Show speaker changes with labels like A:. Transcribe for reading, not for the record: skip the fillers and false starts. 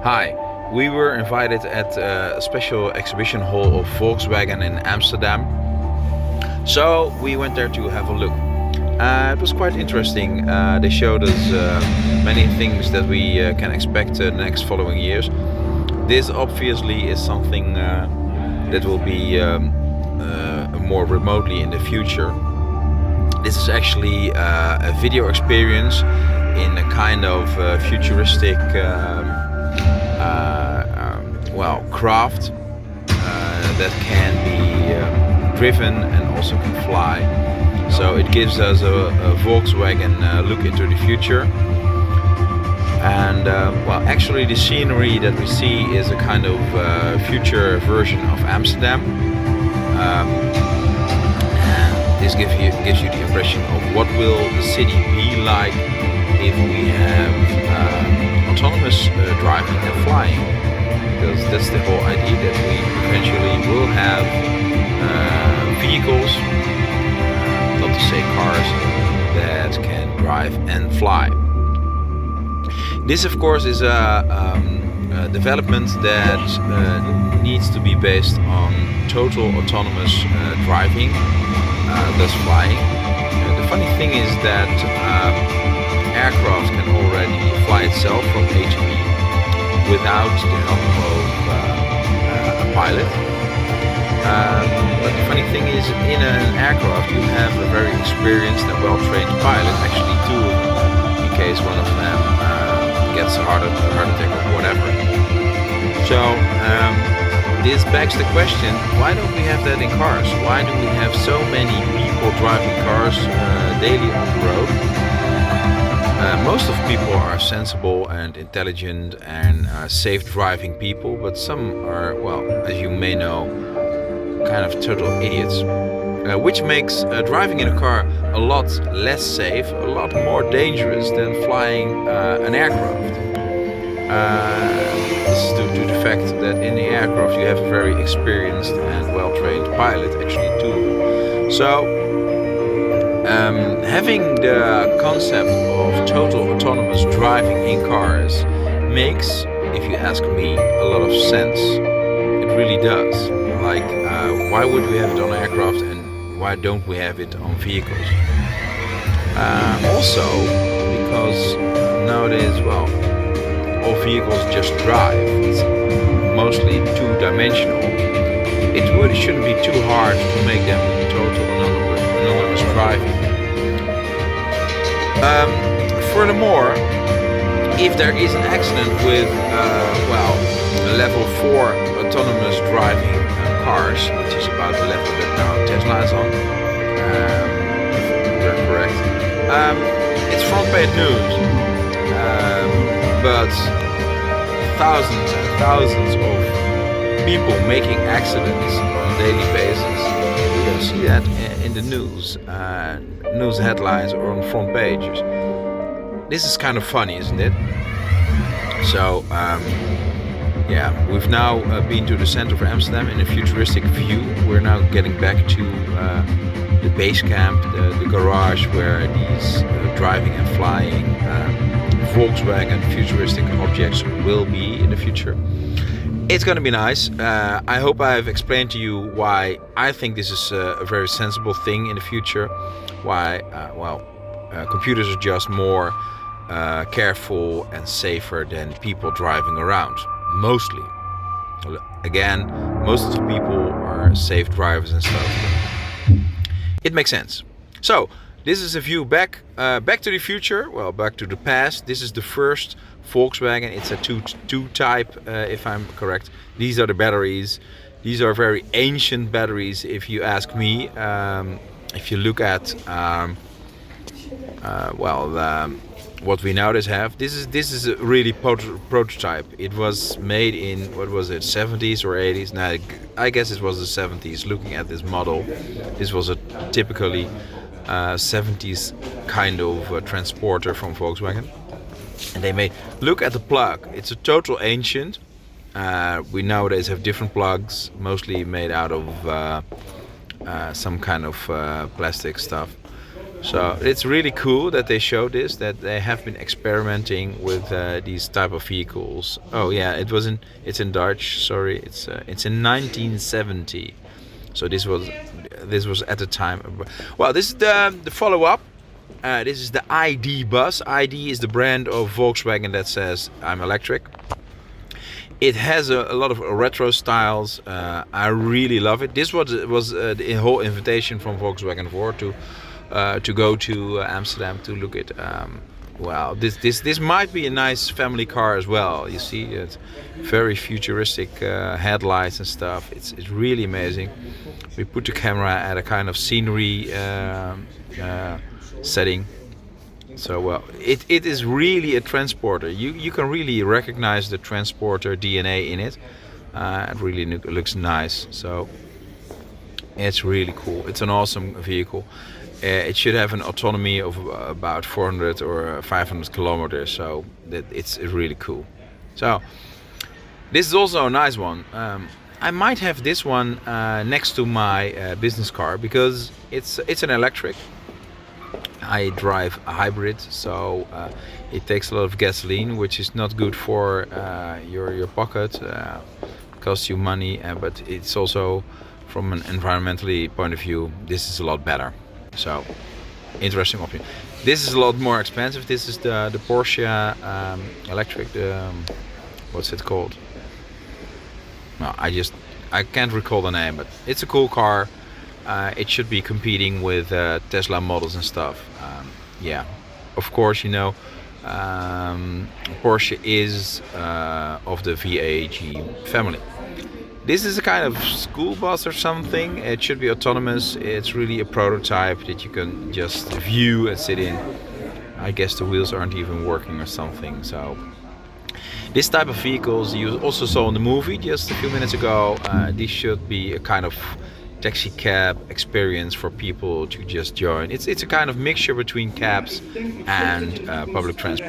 A: Hi, we were invited at a special exhibition hall of Volkswagen in Amsterdam. So we went there to have a look. It was quite interesting. They showed us many things that we can expect the next following years. This obviously is something that will be more remotely in the future. This is actually a video experience in a kind of futuristic craft that can be driven and also can fly. So it gives us a Volkswagen look into the future. And actually the scenery that we see is a kind of future version of Amsterdam. And this gives you the impression of what will the city be like if we have autonomous driving and flying. Because that's the whole idea, that we eventually will have vehicles, not to say cars, that can drive and fly. This, of course, is a development that needs to be based on total autonomous driving, thus flying. The funny thing is that aircraft can already fly itself from A to B without the help of a pilot. But the funny thing is, in an aircraft you have a very experienced and well-trained pilot, actually two of them, in case one of them gets a heart attack or whatever. So this begs the question, why don't we have that in cars? Why do we have so many people driving cars daily on the road? Most of people are sensible and intelligent and safe driving people, but some are, well, as you may know, kind of total idiots. Which makes driving in a car a lot less safe, a lot more dangerous than flying an aircraft. This is due to the fact that in the aircraft you have a very experienced and well-trained pilot, actually two. So having the concept of total autonomous driving in cars makes, if you ask me, a lot of sense. It really does. Like, why would we have it on aircraft and why don't we have it on vehicles? Also, because nowadays, well, all vehicles just drive. It's mostly two-dimensional. It really shouldn't be too hard to make them total autonomous driving. Furthermore, if there is an accident with level 4 autonomous driving cars, which is about the level that now Tesla is on, if we're correct, it's front page news. But thousands and thousands of people making accidents on a daily basis, you can see that in the news headlines or on front pages. This is kind of funny, isn't it? So we've now been to the center of Amsterdam in a futuristic view. We're now getting back to the base camp, the garage where these driving and flying Volkswagen futuristic objects will be in the future. It's going to be nice. I hope I've explained to you why I think this is a very sensible thing in the future. Why, computers are just more careful and safer than people driving around. Mostly. Again, most of the people are safe drivers and stuff. It makes sense. So, this is a view back to the future. Well, back to the past. This is the first Volkswagen. It's a two type, if I'm correct. These are the batteries. These are very ancient batteries, if you ask me. If you look at what we nowadays have, this is a really prototype. It was made in, what was it, 70s or 80s? Now, I guess it was the 70s. Looking at this model, this was a typically 70s kind of transporter from Volkswagen. And they made, look at the plug. It's a total ancient. We nowadays have different plugs, mostly made out of some kind of plastic stuff. So it's really cool that they show this, that they have been experimenting with these type of vehicles. Oh yeah, it's in Dutch. Sorry, it's in 1970. So this was at the time. Well, this is the follow up. This is the ID.Buzz. ID is the brand of Volkswagen that says I'm electric. It has a lot of retro styles. I really love it. This was the whole invitation from Volkswagen for to go to Amsterdam to look at. Well, this might be a nice family car as well. You see, it's very futuristic headlights and stuff. It's really amazing. We put the camera at a kind of scenery setting. So well, it is really a transporter. You can really recognize the transporter DNA in it. It really looks nice. So it's really cool. It's an awesome vehicle. It should have an autonomy of about 400 or 500 kilometers. So it's really cool. So this is also a nice one. I might have this one next to my business car because it's an electric. I drive a hybrid, so it takes a lot of gasoline, which is not good for your pocket. Costs you money, but it's also from an environmentally point of view, this is a lot better. So interesting option. This is a lot more expensive. This is the Porsche electric. What's it called? No, I can't recall the name, but it's a cool car. It should be competing with Tesla models and stuff. Yeah, of course, Porsche is of the VAG family. This is a kind of school bus or something. It should be autonomous. It's really a prototype that you can just view and sit in. I guess the wheels aren't even working or something. So this type of vehicles you also saw in the movie just a few minutes ago. This should be a kind of taxi cab experience for people to just join. It's a kind of mixture between cabs and public transport.